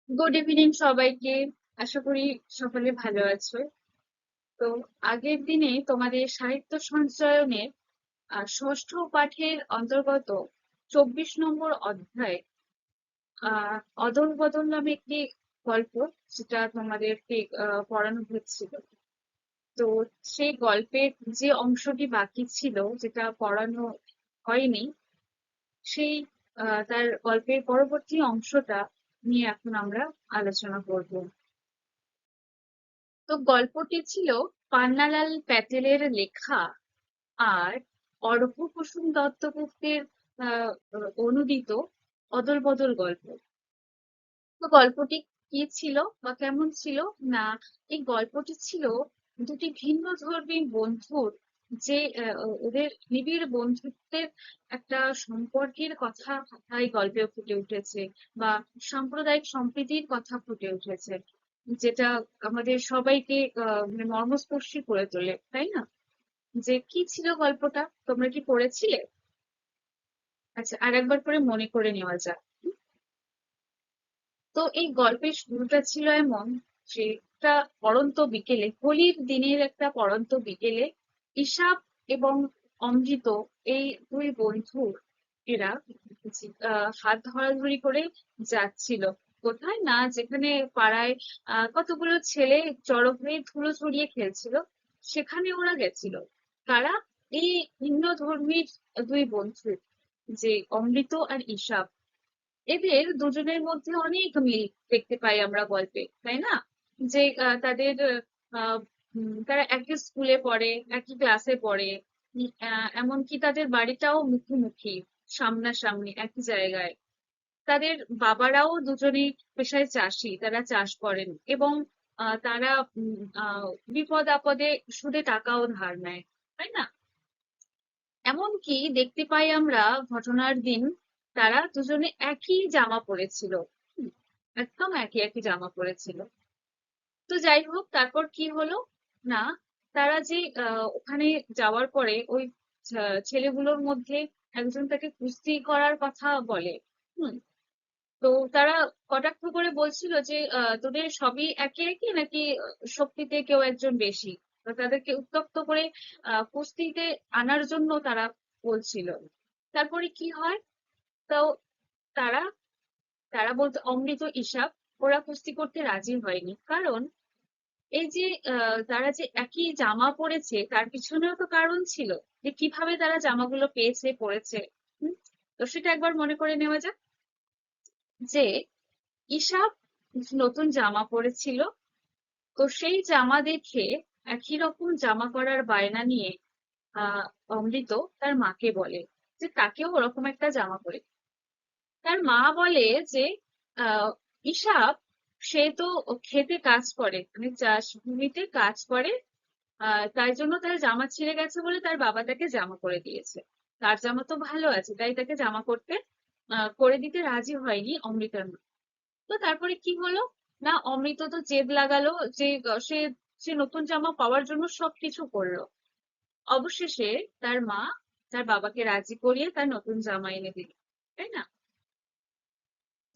Good evening সবাইকে। আশা করি সকলে ভালো আছো। তো আগের দিনে তোমাদের সাহিত্য সঞ্চয়নের ষষ্ঠ পাঠের অন্তর্গত 24 নম্বর অধ্যায় আহ অদল বদল নামে একটি গল্প, যেটা তোমাদেরকে পড়ানো হচ্ছিল। তো সেই গল্পের যে অংশটি বাকি ছিল, যেটা পড়ানো হয়নি, সেই তার গল্পের পরবর্তী অংশটা নিয়ে এখন আমরা আলোচনা করব। তো গল্পটি ছিল পান্নালাল প্যাটেলের লেখা আর অর্ঘ্য কুসুম দত্তগুপ্তের আহ, অনুদিত অদল বদল গল্প। তো গল্পটি কি ছিল বা কেমন ছিল? না, এই গল্পটি ছিল দুটি ভিন্ন ধর্মী বন্ধুর যে ওদের নিবিড় বন্ধুত্বের একটা সম্পর্কের কথা এই গল্পে ফুটে উঠেছে, বা সাম্প্রদায়িক সম্প্রীতির কথা ফুটে উঠেছে, যেটা আমাদের সবাইকে মানে মর্মস্পর্শী করে তোলে, তাই না? যে কি ছিল গল্পটা, তোমরা কি পড়েছিলে? আচ্ছা, আর একবার করে মনে করে নেওয়া যাক। তো এই গল্পের শুরুটা ছিল এমন যে একটা পড়ন্ত বিকেলে, হোলির দিনের একটা পড়ন্ত বিকেলে, ইসাব এবং অমৃত, এই দুই বন্ধু, এরা হাত ধরাধরি করে যাচ্ছিল। কোথায় না, যেখানে পাড়ায় কতগুলো ছেলে জড়ো হয়ে ধুলো ছড়িয়ে খেলছিল, সেখানে ওরা গেছিল। কারা? এই ভিন্ন ধর্মীর দুই বন্ধু, যে অমৃত আর ইসাব। এদের দুজনের মধ্যে অনেক মিল দেখতে পাই আমরা গল্পে, তাই না? যে তাদের আহ, তারা একই স্কুলে পড়ে, একই ক্লাসে পড়ে, এমনকি তাদের বাড়িটাও মুখোমুখি, সামনাসামনি একই জায়গায়। তাদের বাবারাও দুজনেই পেশায় চাষি, তারা চাষ করেন, এবং তারা বিপদ আপদে সুদে টাকাও ধার নেয়, তাই না? এমনকি দেখতে পাই আমরা ঘটনার দিন তারা দুজনে একই জামা পরেছিল। হুম, একদম একই একই জামা পরেছিল। তো যাই হোক, তারপর কি হলো? না, তারা যে ওখানে যাওয়ার পরে ওই ছেলেগুলোর মধ্যে একজন তাকে কুস্তি করার কথা বলে। হুম। তো তারা কটাক্ষ করে বলছিল যে তোদের সবই একে একই, নাকি শক্তিতে কেউ একজন বেশি? তো তাদেরকে উত্ত্যক্ত করে কুস্তিতে আনার জন্য তারা বলছিল। তারপরে কি হয়? তো তারা তারা বলতো অমৃত ইসাব, ওরা কুস্তি করতে রাজি হয়নি, কারণ এই যে তারা যে একই জামা পরেছে তার পিছনেও তো কারণ ছিল, যে কিভাবে তারা জামাগুলো পেয়েছে, পরেছে। হুম। তো সেটা একবার মনে করে নেওয়া যাক। যে ইসাব নতুন জামা পরেছিল, তো সেই জামা দেখে একই রকম জামা পরার বায়না নিয়ে আহ অমৃত তার মাকে বলে যে তাকেও ওরকম একটা জামা পরে। তার মা বলে যে আহ ইসাব, সে তো খেতে কাজ করে, মানে চাষ ভূমিতে কাজ করে, তাই জন্য তার জামা ছিঁড়ে গেছে বলে তার বাবা তাকে জামা করে দিয়েছে। তার জামা তো ভালো আছে, তাই তাকে জামা করতে করে দিতে রাজি হয়নি অমৃতার মা। তো তারপরে কি হলো? না, অমৃত তো জেদ লাগালো যে সে সে নতুন জামা পাওয়ার জন্য সবকিছু করলো। অবশেষে তার মা তার বাবাকে রাজি করিয়ে তার নতুন জামা এনে দিল, তাই না?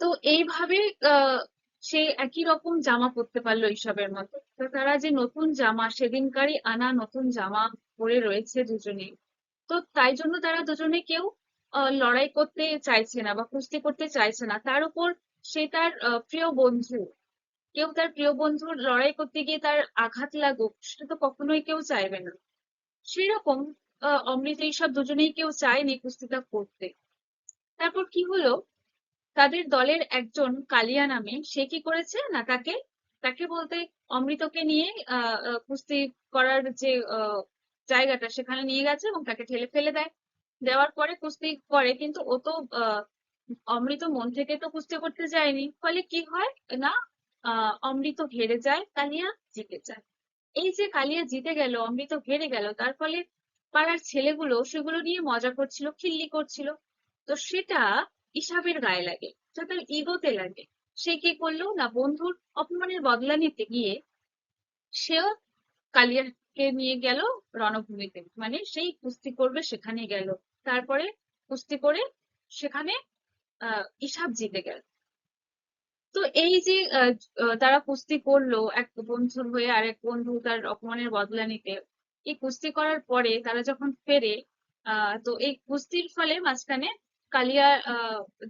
তো এইভাবে আহ সে একই রকম জামা পরতে পারলো ঈশবের মতো। তো তারা যে নতুন জামা, সেদিনকারই আনা নতুন জামা পরে রয়েছে দুজনে। তো তাই জন্য তারা দুজনে কেউ লড়াই করতে চাইছে না বা কুস্তি করতে চাইছে না। তার উপর সে তার প্রিয় বন্ধু, কেউ তার প্রিয় বন্ধুর লড়াই করতে গিয়ে তার আঘাত লাগুক, সেটা তো কখনোই কেউ চাইবে না। সেরকম অমৃত এইসব দুজনেই কেউ চায়নি কুস্তিটা করতে। তারপর কি হলো? তাদের দলের একজন কালিয়া নামে, সে কি করেছে না, তাকে তাকে বলতে অমৃতকে নিয়ে কুস্তি করার যে জায়গাটা, সেখানে নিয়ে গেছে এবং তাকে ঠেলে ফেলে দেয়। দেওয়ার পরে কুস্তি করে, কিন্তু ও তো অমৃত মন থেকে তো কুস্তি করতে যায়নি, ফলে কি হয়? না, অমৃত হেরে যায়, কালিয়া জিতে যায়। এই যে কালিয়া জিতে গেল, অমৃত হেরে গেল, তার ফলে পাড়ার ছেলেগুলো সেগুলো নিয়ে মজা করছিল, খিল্লি করছিল। তো সেটা ইসাবের গায়ে লাগে, সেটা তার ইগোতে লাগে। সে কি করলো না, বন্ধুর অপমানের বদলা নিতে গিয়ে সেও কালিয়াকে নিয়ে গেল রণভূমিতে, মানে সেই কুস্তি করবে সেখানে গেল। তারপরে কুস্তি করে সেখানে ইসাব জিতে গেল। তো এই যে তারা কুস্তি করলো এক বন্ধুর হয়ে আর এক বন্ধু তার অপমানের বদলা নিতে, এই কুস্তি করার পরে তারা যখন ফেরে, তো এই কুস্তির ফলে মাঝখানে কালিয়া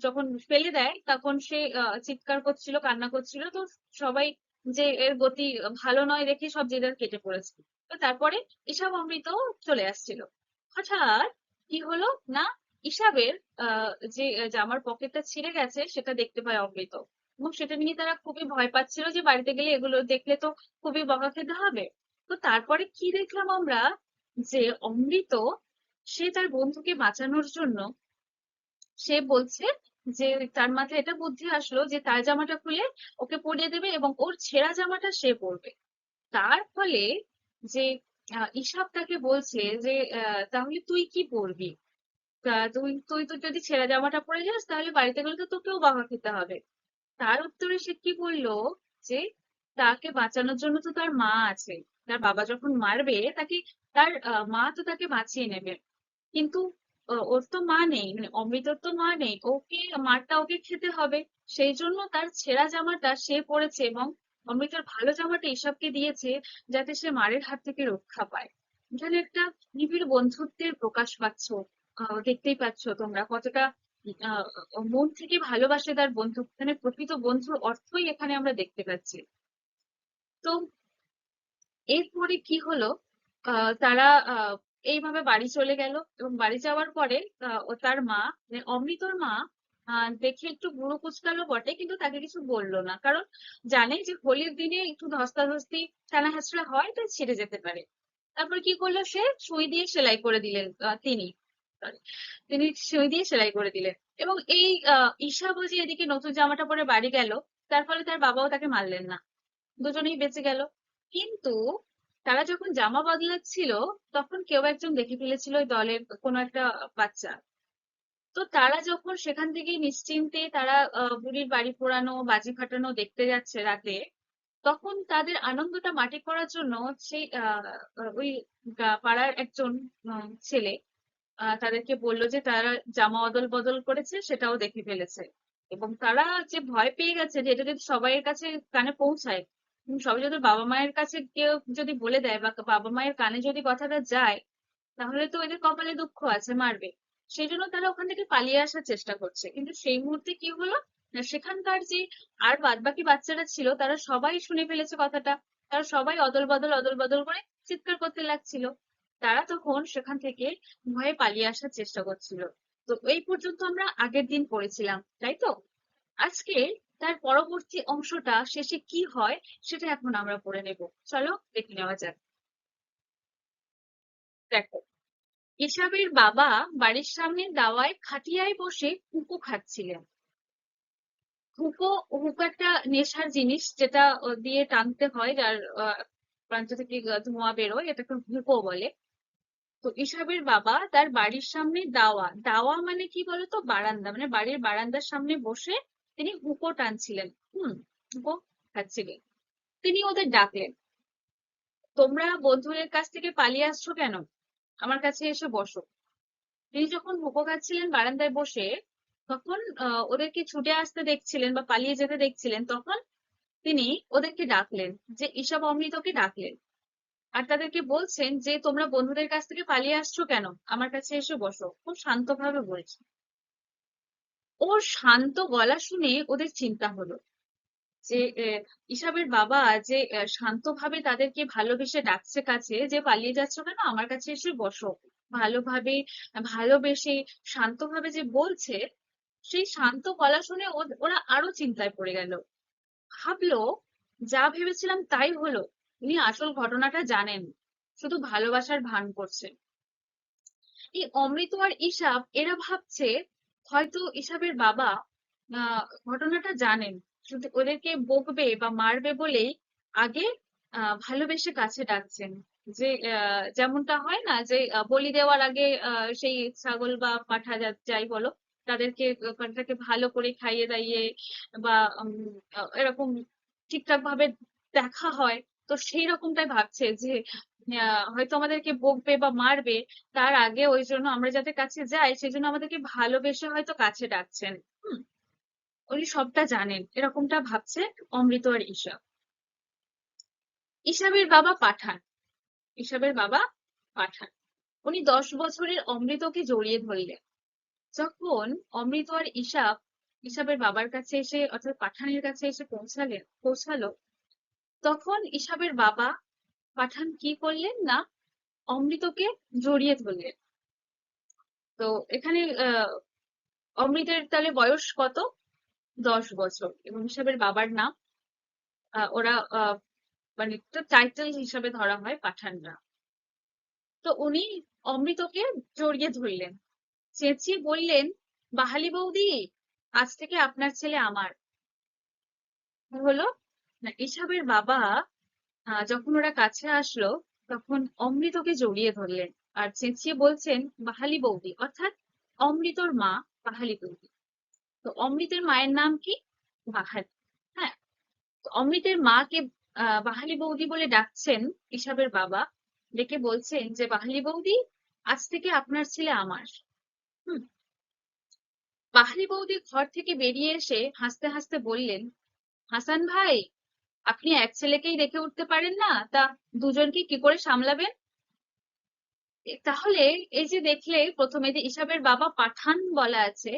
যখন ফেলে দেয় তখন সে চিৎকার করছিল, কান্না করছিল। তো সবাই যে এর গতি ভালো নয় দেখে সব যে যার কেটে পড়েছে। তো তারপরে ঈশাব অমৃত চলে আসছিল। হঠাৎ কি হলো না, ঈশাবের যে জামার পকেটটা ছিঁড়ে গেছে সেটা দেখতে পায় অমৃত, এবং সেটা নিয়ে তারা খুবই ভয় পাচ্ছিল যে বাড়িতে গেলে এগুলো দেখলে তো খুবই বকা খেতে হবে। তো তারপরে কি দেখলাম আমরা, যে অমৃত সে তার বন্ধুকে বাঁচানোর জন্য সে বলছে যে তার মাথায় এটা বুদ্ধি আসলো যে তার জামাটা খুলে ওকে পরিয়ে দেবে এবং ওর ছেঁড়া জামাটা সে পরবে। তার ফলে যে ঈশাব তাকে বলছে যে তাহলে তুই কি পরবি? তুই তুই তো যদি ছেঁড়া জামাটা পরে যাস তাহলে বাড়িতে গেলে তো তোকেও বকা খেতে হবে। তার উত্তরে সে কি বললো, যে তাকে বাঁচানোর জন্য তো তার মা আছে। তার বাবা যখন মারবে তাকে, তার মা তো তাকে বাঁচিয়ে নেবে। কিন্তু ওর তো মা নেই, মানে অমৃতর তো মা নেই, ওকে মারটা ওকে খেতে হবে। সেই জন্য তার ছেঁড়া জামাটা সে পরেছে এবং অমৃতর ভালো জামাটা ঈশাবকে দিয়েছে, যাতে সে মারের হাত থেকে রক্ষা পায়। এখানে একটা নিবিড় বন্ধুত্বের প্রকাশ পাচ্ছ, দেখতেই পাচ্ছ তোমরা কতটা আহ মন থেকে ভালোবাসে তার বন্ধু, মানে প্রকৃত বন্ধুর অর্থই এখানে আমরা দেখতে পাচ্ছি। তো এরপরে কি হলো, তারা এইভাবে বাড়ি চলে গেল এবং বাড়ি যাওয়ার পরে ও তার মা, মানে অমৃতর মা, দেখে একটু ভুরু কুঁচকালো বটে কিন্তু তাকে কিছু বললো না, কারণ জানে যে হোলির দিনে একটু ধস্তাধস্তি টানা হেঁচড়া হয়, তাই ছেড়ে যেতে পারে। তারপর কি করলো, সে সুই দিয়ে সেলাই করে দিলেন, তিনি sorry, তিনি সুই দিয়ে সেলাই করে দিলেন। এবং এই ঈশা বুঝি এদিকে নতুন জামাটা পরে বাড়ি গেল, তার ফলে তার বাবাও তাকে মারলেন না, দুজনেই বেঁচে গেল। কিন্তু তারা যখন জামা বদলাচ্ছিল তখন কেউ একজন দেখে ফেলেছিল ওই দলের কোনো একটা বাচ্চা। তো তারা যখন সেখান থেকে নিশ্চিন্তে তারা বুড়ির বাড়ি পোড়ানো বাজি ফাটানো দেখতে যাচ্ছে রাতে, তখন তাদের আনন্দটা মাটি করার জন্য সেই ওই পাড়ার একজন ছেলে তাদেরকে বললো যে তারা জামা অদল বদল করেছে সেটাও দেখে ফেলেছে। এবং তারা যে ভয় পেয়ে গেছে যে এটা যদি সবাইয়ের কাছে কানে পৌঁছায়, সবাই যদি বাবা মায়ের কাছে কেউ যদি বলে দেয় বা বাবা মায়ের কানে যদি কথাটা যায়, তাহলে তো এদের কপালে দুঃখ আছে, মারবে। সেই জন্য তারা ওখান থেকে পালিয়ে আসার চেষ্টা করছে। কিন্তু সেই মুহূর্তে কি হলো না, সেখানকার যে আর বাদ বাকি বাচ্চারা ছিল তারা সবাই শুনে ফেলেছে কথাটা। তারা সবাই অদল বদল করে চিৎকার করতে লাগছিল। তারা তখন সেখান থেকে ভয়ে পালিয়ে আসার চেষ্টা করছিল। তো এই পর্যন্ত আমরা আগের দিন পড়েছিলাম, তাই তো? আজকে তার পরবর্তী অংশটা শেষে কি হয় সেটা এখন আমরা পড়ে নেব। চলো দেখে নেওয়া যাক। দেখো, কেশবের বাবা বাড়ির সামনে দাওয়ায় খাটিয়ায় বসে হুঁকো খাচ্ছিলেন। হুঁকো, হুঁকো একটা নেশার জিনিস যেটা দিয়ে টানতে হয়, যার প্রান্ত থেকে ধোঁয়া বেরোয়, এটাকে হুঁকো বলে। তো ইসাবের বাবা তার বাড়ির সামনে দাওয়া, দাওয়া মানে কি বলতো, বারান্দা, মানে বাড়ির বারান্দার সামনে বসে তিনি হুঁকো টানছিলেন। হুঁকো খাচ্ছিলেন। তিনি ওদের ডাকলেন, তোমরা বন্ধুদের কাছ থেকে পালিয়ে আসছো কেন? আমার কাছে এসে বসো। তিনি যখন হুঁকো খাচ্ছিলেন বারান্দায় বসে, তখন ওদেরকে ছুটে আসতে দেখছিলেন বা পালিয়ে যেতে দেখছিলেন, তখন তিনি ওদেরকে ডাকলেন, যে ঈশাব অমৃতকে ডাকলেন। আর তাদেরকে বলছেন যে তোমরা বন্ধুদের কাছ থেকে পালিয়ে আসছো কেন, আমার কাছে এসে বসো। খুব শান্তভাবে বলছে। ওর শান্ত গলা শুনে ওদের চিন্তা হলো যে ঈশাবের বাবা যে শান্তভাবে তাদেরকে ভালোবেসে ডাকছে কাছে, যে পালিয়ে যাচ্ছ কেন, আমার কাছে এসে বসো, ভালোভাবে ভালোবেসে শান্তভাবে যে বলছে, সেই শান্ত গলা শুনে ওরা আরো চিন্তায় পড়ে গেল। ভাবলো, যা ভেবেছিলাম তাই হলো, উনি আসল ঘটনাটা জানেন, শুধু ভালোবাসার ভান করছে। এই অমৃত আর ঈশাব এরা ভাবছে হয়তো ঈশাবের বাবা ঘটনাটা জানেন, শুধু ওদেরকে বকবে বা মারবে বলেই আগে ভালোবেসে কাছে ডাকছেন। যে যেমনটা হয় না, যে বলি দেওয়ার আগে সেই ছাগল বা পাঠা যাই বলো, তাদেরকে পাঠাকে ভালো করে খাইয়ে দাইয়ে বা এরকম ঠিকঠাক ভাবে দেখা হয়। তো সেই রকমটাই ভাবছে যে হয়তো আমাদেরকে বকবে বা মারবে, তার আগে ওই জন্য আমরা যাতে কাছে যাই সেই জন্য আমাদেরকে ভালোবেসে হয়তো কাছে ডাকছেন। হুম। উনি সবটা জানেন এরকমটা ভাবছে অমৃত আর ঈশা। ঈশাবের বাবা পাঠান, ঈশাবের বাবা পাঠান, উনি 10 বছরের অমৃতকে জড়িয়ে ধরলেন। যখন অমৃত আর ঈশাবের বাবার কাছে এসে অর্থাৎ পাঠানের কাছে এসে পৌঁছালো, তখন ঈশাবের বাবা পাঠান কি করলেন না, অমৃতকে জড়িয়ে ধরলেন। তো এখানে অমৃতের তাহলে বয়স কত? 10 বছর, এবং ঈশাবের বাবার নাম ওরা মানে টাইটেল হিসাবে ধরা হয় পাঠানরা। তো উনি অমৃতকে জড়িয়ে ধরলেন, চেঁচিয়ে বললেন, বাহালি বৌদি, আজ থেকে আপনার ছেলে আমার। কি হলো না, ঈশাবের বাবা যখন ওরা কাছে আসলো, তখন অমৃতকে জড়িয়ে ধরলেন আর চেঁচিয়ে বলছেন, বাহালি বৌদি, অর্থাৎ অমৃতর মা বাহালি বৌদি। তো অমৃতের মায়ের নাম কি? বাহালি। হ্যাঁ, তো অমৃতের মাকে বাহালি বৌদি বলে ডাকছেন ঈশাবের বাবা, ডেকে বলছেন যে, বাহালি বৌদি, আজ থেকে আপনার ছেলে আমার। হুম। বাহালি বৌদি ঘর থেকে বেরিয়ে এসে হাসতে হাসতে বললেন, হাসান ভাই, আপনি এক ছেলেকেই রেখে উঠতে পারেন না, তা দুজনকে কি করে সামলাবেন? তাহলে এই যে দেখলে প্রথমে যে ঈশাবের বাবা পাঠান বলা আছে,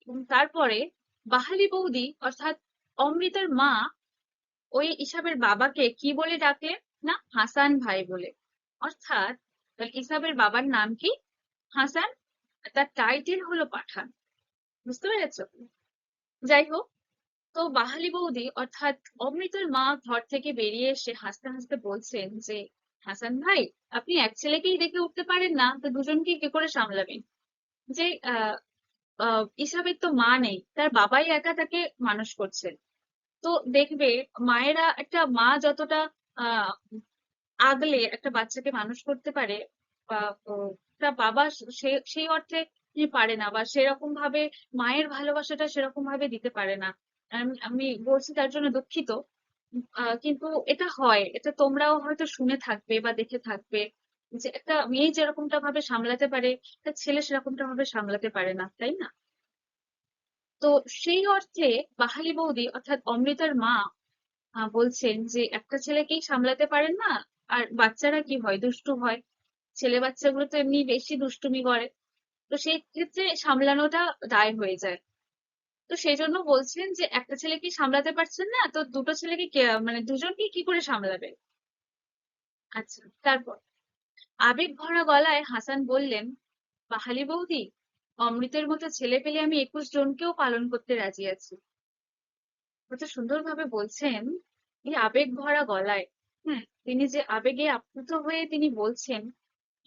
এবং তারপরে বাহালি বৌদি অর্থাৎ অমৃতার মা ওই ঈশাবের বাবাকে কি বলে ডাকলেন না, হাসান ভাই বলে। অর্থাৎ ঈশাবের বাবার নাম কি? হাসান, তার টাইটেল হলো পাঠান। বুঝতে পেরেছো? যাই হোক, তো বাহালি বৌদি অর্থাৎ অমৃতর মা ঘর থেকে বেরিয়ে এসে হাসতে হাসতে বলছেন যে, হাসান ভাই, আপনি এক ছেলেকেই দেখে উঠতে পারেন না, তো দুজনকে কি করে সামলাবেন? যে ঈশাবের তো মা নেই, তার বাবাই একা তাকে মানুষ করছেন। তো দেখবে, মায়েরা, একটা মা যতটা আহ আগলে একটা বাচ্চাকে মানুষ করতে পারে, বা তার বাবা সেই অর্থে পারে না, বা সেরকম ভাবে মায়ের ভালোবাসাটা সেরকম ভাবে দিতে পারে না। আমি বলছি তার জন্য দুঃখিত। কিন্তু এটা হয়, এটা তোমরাও হয়তো শুনে থাকবে বা দেখে থাকবে, যে একটা মেয়ে যেরকমটা ভাবে সামলাতে পারে, একটা ছেলে সেরকমটা ভাবে সামলাতে পারে না, তাই না? তো সেই অর্থে বাহালি বৌদি অর্থাৎ অমৃতার মা বলছেন যে, একটা ছেলেকেই সামলাতে পারেন না, আর বাচ্চারা কি হয়, দুষ্টু হয়। ছেলে বাচ্চাগুলো তো এমনি বেশি দুষ্টুমি করে, তো সেই ক্ষেত্রে সামলানোটা দায় হয়ে যায়। তো সেই জন্য বলছেন যে, একটা ছেলেকে সামলাতে পারছেন না, তো দুটো ছেলেকে মানে দুজনকে কি করে সামলাবে? আচ্ছা, তারপর আবেগ ভরা গলায় হাসান বললেন, বাহালি বৌদি, অমৃতের মতো ছেলে পেলে আমি 21 জনকেও পালন করতে রাজি আছি। কত সুন্দরভাবে বলছেন, এই আবেগ ভরা গলায়। হ্যাঁ, তিনি যে আবেগে আপ্লুত হয়ে তিনি বলছেন,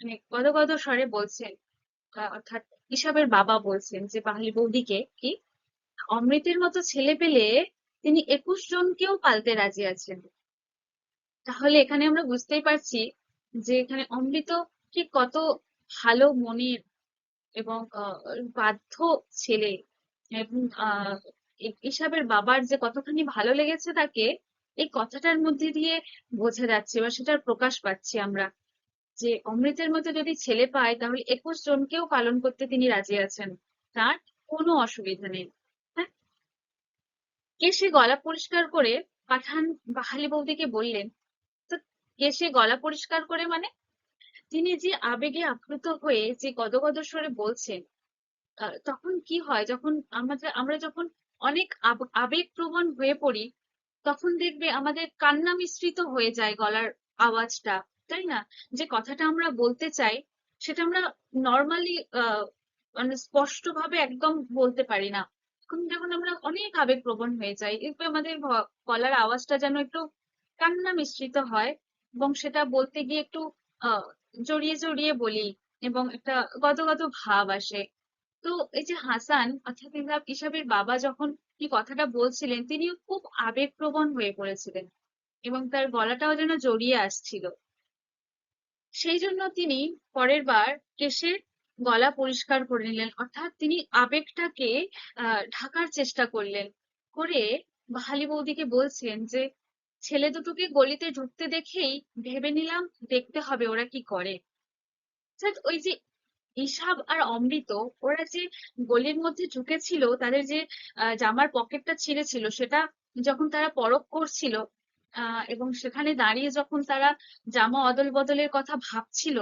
মানে গদগদ স্বরে বলছেন। অর্থাৎ ঈশাবের বাবা বলছেন যে, বাহালি বৌদিকে কি অমৃতের মতো ছেলে পেলে তিনি 21 জনকেও পালতে রাজি আছেন। তাহলে এখানে আমরা বুঝতেই পারছি যে এখানে অমৃত কি কত ভালো মনের এবং বাধ্য ছেলে, এবং ঈশাবের বাবার যে কতখানি ভালো লেগেছে তাকে, এই কথাটার মধ্যে দিয়ে বোঝা যাচ্ছে বা সেটার প্রকাশ পাচ্ছি আমরা, যে অমৃতের মতো যদি ছেলে পায় তাহলে 21 জনকেও পালন করতে তিনি রাজি আছেন, তার কোনো অসুবিধা নেই। হ্যাঁ, কেশে গলা পরিষ্কার করে পাঠান বাহালি বৌদিকে বললেন, তো কেশে গলা পরিষ্কার করে মানে? তিনি যে আবেগে আপ্লুত হয়ে যে গদগদ স্বরে বলছেন, তখন কি হয়, যখন আমরা যখন অনেক আবেগপ্রবণ হয়ে পড়ি, তখন দেখবে আমাদের কান্না মিশ্রিত হয়ে যায় গলার আওয়াজটা, তাই না? যে কথাটা আমরা বলতে চাই, সেটা আমরা নর্মালি মানে স্পষ্ট ভাবে একদম বলতে পারি না। তখন যখন আমরা অনেক আবেগপ্রবণ হয়ে যাই, এরপর আমাদের গলার আওয়াজটা যেন একটু কান্না মিশ্রিত হয়, এবং সেটা বলতে গিয়ে একটু আহ জড়িয়ে জড়িয়ে বলি, এবং একটা গদগদ ভাব আসে। তো এই যে হাসান অর্থাৎ ইসাবের বাবা যখন কি কথাটা বলছিলেন, তিনিও খুব আবেগপ্রবণ হয়ে পড়েছিলেন, এবং তার গলাটাও যেন জড়িয়ে আসছিল। সেই জন্য তিনি পরের বার কেশের গলা পরিষ্কার করে নিলেন, অর্থাৎ তিনি আবেগটাকে ঢাকার চেষ্টা করলেন, করে বাহালি বৌদিকে বলছেন যে, ছেলে দুটোকে গলিতে ঢুকতে দেখেই ভেবে নিলাম দেখতে হবে ওরা কি করে। অর্থাৎ ওই যে ঈশাব আর অমৃত ওরা যে গলির মধ্যে ঢুকেছিল, তাদের যে জামার পকেটটা ছিঁড়েছিল সেটা যখন তারা পরখ করছিল, এবং সেখানে দাঁড়িয়ে যখন তারা জামা অদল বদলের কথা ভাবছিল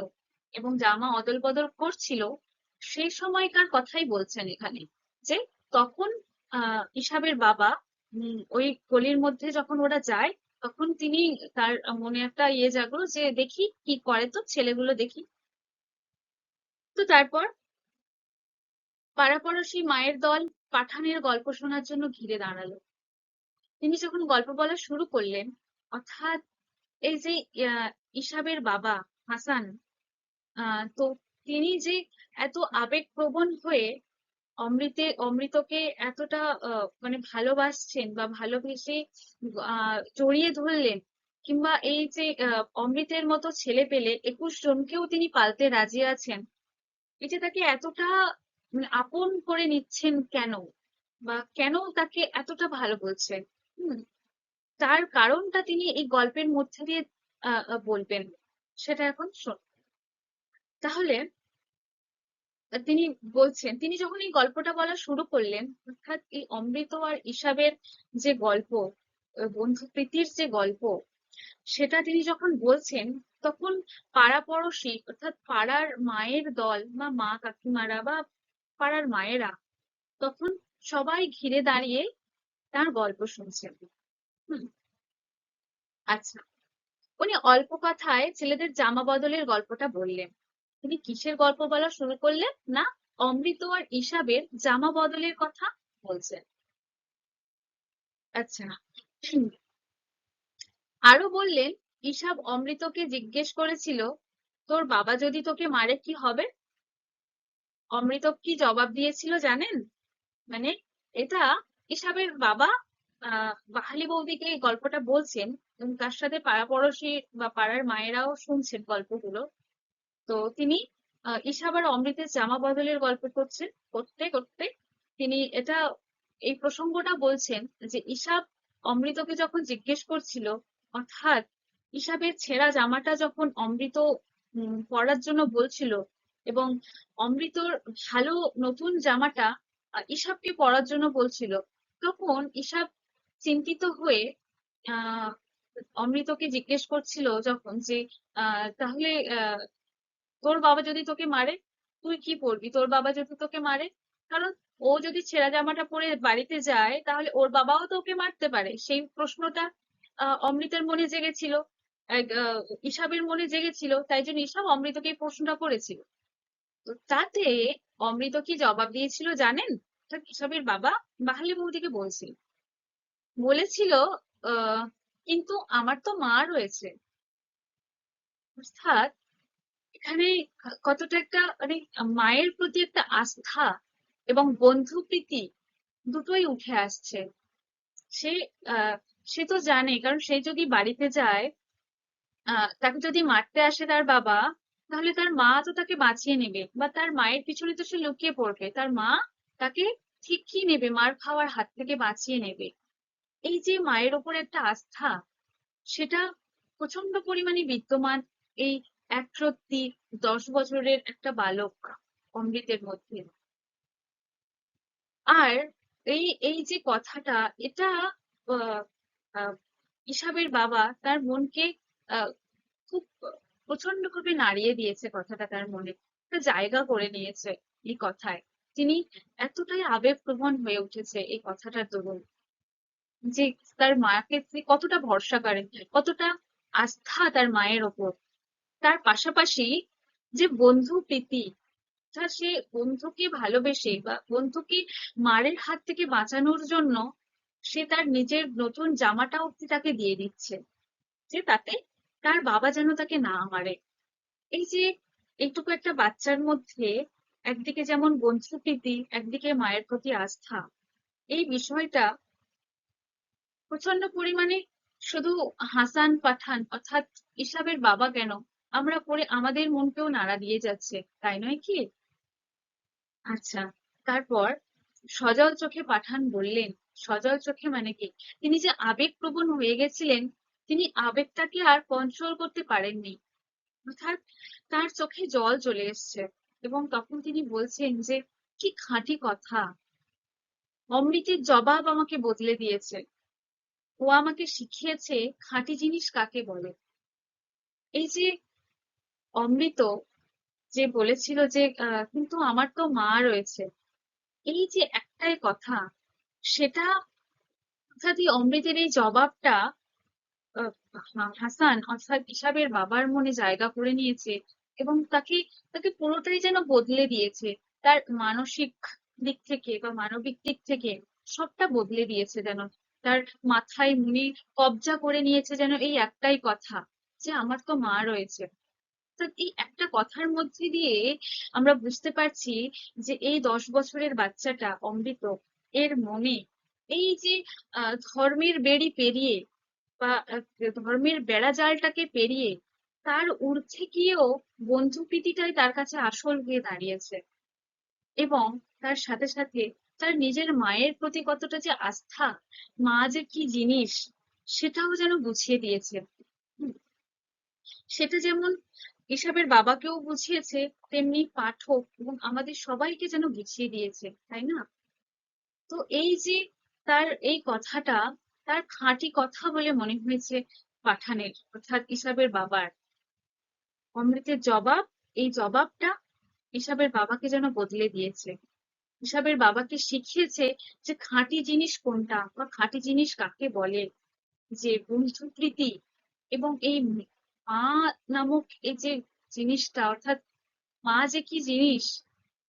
এবং জামা অদল বদল করছিল, সেই সময়কার কথাই বলছেন এখানে। যে তখন ঈশাবের বাবা ওই গলির মধ্যে যখন ওরা যায়, তখন তিনি, তার মনে একটা ইয়ে জাগলো যে দেখি কি করে, তো ছেলেগুলো দেখি। তো তারপর পাড়াপড়শি মায়ের দল পাঠানের গল্প শোনার জন্য ঘিরে দাঁড়ালো। তিনি যখন গল্প বলা শুরু করলেন, অর্থাৎ এই যে আহ, ইসাবের বাবা হাসান, তো তিনি যে এত আবেগপ্রবণ হয়ে অমৃতকে এতটা মানে ভালোবাসছেন বা ভালোবেসে জড়িয়ে ধরলেন, কিংবা এই যে অমৃতের মতো ছেলে পেলে 21 জনকেও তিনি পালতে রাজি আছেন, এটা তাকে এতটা মানে আপন করে নিচ্ছেন কেন, বা কেন তাকে এতটা ভালো বলছেন, হুম, তার কারণটা তিনি এই গল্পের মধ্যে দিয়ে বলবেন। সেটা এখন শোন। তাহলে তিনি বলছেন, তিনি যখন এই গল্পটা বলা শুরু করলেন, অর্থাৎ এই অমৃত আর ঈশাবের যে গল্প, বন্ধুপ্রীতির যে গল্প, সেটা তিনি যখন বলছেন, তখন পাড়াপড়শি অর্থাৎ পাড়ার মায়ের দল বা মা কাকিমারা বা পাড়ার মায়েরা তখন সবাই ঘিরে দাঁড়িয়ে তার গল্প শুনছেন। হুম, আচ্ছা, উনি অল্প কথায় ছেলেদের জামা বদলের গল্পটা বললেন। তিনি কিসের গল্প বলা শুরু করলেন না, অমৃত আর ঈশাবের জামা বদলের কথা বলছেন। আচ্ছা, আরো বললেন, ঈশাব অমৃতকে জিজ্ঞেস করেছিল, তোর বাবা যদি তোকে মারে কি হবে? অমৃত কি জবাব দিয়েছিল জানেন? মানে এটা ঈশাবের বাবা বাহালি বৌদিকে এই গল্পটা বলছেন, এবং তার সাথে পাড়াপড়শি বা পাড়ার মায়েরাও শুনছেন গল্পগুলো। তো তিনি ঈশাব আর অমৃতের জামা বদলের গল্প করছেন, করতে করতে তিনি এটা এই প্রসঙ্গটা বলছেন যে ঈশাব অমৃতকে যখন জিজ্ঞেস করছিল, অর্থাৎ ঈশাবের ছেঁড়া জামাটা যখন অমৃত পরার জন্য বলছিল, এবং অমৃতর ভালো নতুন জামাটা ঈশাবকে পরার জন্য বলছিল, তখন ঈশাব চিন্তিত হয়ে আহ অমৃতকে জিজ্ঞেস করছিল যখন যে তাহলে তোর বাবা যদি তোকে মারে তুই কি করবি, তোর বাবা যদি তোকে মারে? কারণ ও যদি ছেঁড়া জামাটা পরে বাড়িতে যায়, তাহলে ওর বাবাও তো ওকে মারতে পারে। সেই প্রশ্নটা অমৃতের মনে জেগেছিল, ঈশাবের মনে জেগেছিল, তাই জন্য ঈশাব অমৃতকে এই প্রশ্নটা করেছিল। তো তাতে অমৃত কি জবাব দিয়েছিল জানেন? অর্থাৎ ঈশাবের বাবা বাহালি বৌদিকে বলেছিল, কিন্তু আমার তো মা রয়েছে। অর্থাৎ এখানে কতটা একটা মানে মায়ের প্রতি একটা আস্থা এবং বন্ধুপ্রীতি দুটোই উঠে আসছে। সে আহ সে তো জানে, কারণ সে যদি বাড়িতে যায়, তাকে যদি মারতে আসে তার বাবা, তাহলে তার মা তো তাকে বাঁচিয়ে নেবে, বা তার মায়ের পিছনে তো সে লুকিয়ে পড়বে, তার মা তাকে ঠিকই নেবে, মার খাওয়ার হাত থেকে বাঁচিয়ে নেবে। এই যে মায়ের ওপর একটা আস্থা, সেটা প্রচন্ড পরিমাণে বিদ্যমান এই 10 বছরের একটা বালক অমৃতের মধ্যে। আর এই এই যে কথাটা, এটা আহ, আহ, ইসাবের বাবা তার মনকে আহ, খুব প্রচন্ড ভাবে নাড়িয়ে দিয়েছে, কথাটা তার মনে একটা জায়গা করে নিয়েছে এই কথায়। তিনি এতটাই আবেগপ্রবণ হয়ে উঠেছে এই কথাটার দরুন, যে তার মাকে সে কতটা ভরসা করে, কতটা আস্থা তার মায়ের ওপর। তার পাশাপাশি যে বন্ধু প্রীতি, সে বন্ধুকে ভালোবেসে বা বন্ধুকে মারের হাত থেকে বাঁচানোর জন্য সে তার নিজের নতুন জামাটা অব্দি তাকে দিয়ে দিচ্ছে, যে তাতে তার বাবা যেন তাকে না মারে। এই যে এইটুকু একটা বাচ্চার মধ্যে একদিকে যেমন বন্ধুপ্রীতি, একদিকে মায়ের প্রতি আস্থা, এই বিষয়টা প্রচন্ড পরিমাণে শুধু হাসান পাঠান অর্থাৎ ইসাবের বাবা কেন, আমরা পড়ে আমাদের মনকেও নাড়া দিয়ে যাচ্ছে, তাই নয় কি? আচ্ছা, তারপর সজল চোখে পাঠান বললেন, সজল চোখে মানে কি, তিনি যে আবেগপ্রবণ হয়ে গেছিলেন, তিনি আবেগটাকে আর কন্ট্রোল করতে পারেননি, অর্থাৎ তার চোখে জল চলে এসছে। এবং তখন তিনি বলছেন যে কি খাঁটি কথা, অমৃতের জবাব আমাকে বদলে দিয়েছে, ও আমাকে শিখিয়েছে খাঁটি জিনিস কাকে বলে। এই যে অমৃত যে বলেছিল যে কিন্তু আমার তো মা রয়েছে, এই যে একটাই কথা, সেটা অর্থাৎ এই অমৃতের এই জবাবটা হাসান অর্থাৎ ইসাবের বাবার মনে জায়গা করে নিয়েছে এবং তাকে তাকে পুরোটাই যেন বদলে দিয়েছে। তার মানসিক দিক থেকে বা মানবিক দিক থেকে সবটা বদলে দিয়েছে যেন। তার মাথায় মনে কবজা করে নিয়েছে যেন এই একটাই কথা, যে আমার তো মা রয়েছে। তো এই একটা কথার মধ্যে দিয়ে আমরা বুঝতে পারছি যে এই 10 বছরের বাচ্চাটা অমৃত, এর মনে এই যে ধর্মের বেড়ি পেরিয়ে বা ধর্মের বেড়াজালটাকে পেরিয়ে তার ঊর্ধ্বে গিয়েও বন্ধুপ্রীতিটাই তার কাছে আসল হয়ে দাঁড়িয়েছে। এবং তার সাথে সাথে তার নিজের মায়ের প্রতি কতটা যে আস্থা, মা যে কি জিনিস সেটাও যেন বুঝিয়ে দিয়েছে। হুম, সেটা যেমন এসবের বাবাকেও বুঝিয়েছে, তেমনি পাঠক এবং আমাদের সবাইকে যেন বুঝিয়ে দিয়েছে, তাই না? তো এই যে তার এই কথাটা, তার খাঁটি কথা বলে মনে হয়েছে পাঠানের অর্থাৎ ইসাবের বাবার। অমৃতের জবাব, এই জবাবটা ইসাবের বাবাকে যেন বদলে দিয়েছে, ইসাবের বাবাকে শিখিয়েছে যে খাঁটি জিনিস কোনটা বা খাঁটি জিনিস কাকে বলে, যে বন্ধুপ্রীতি এবং এই মা নামক এই যে জিনিসটা, অর্থাৎ মা যে কি জিনিস,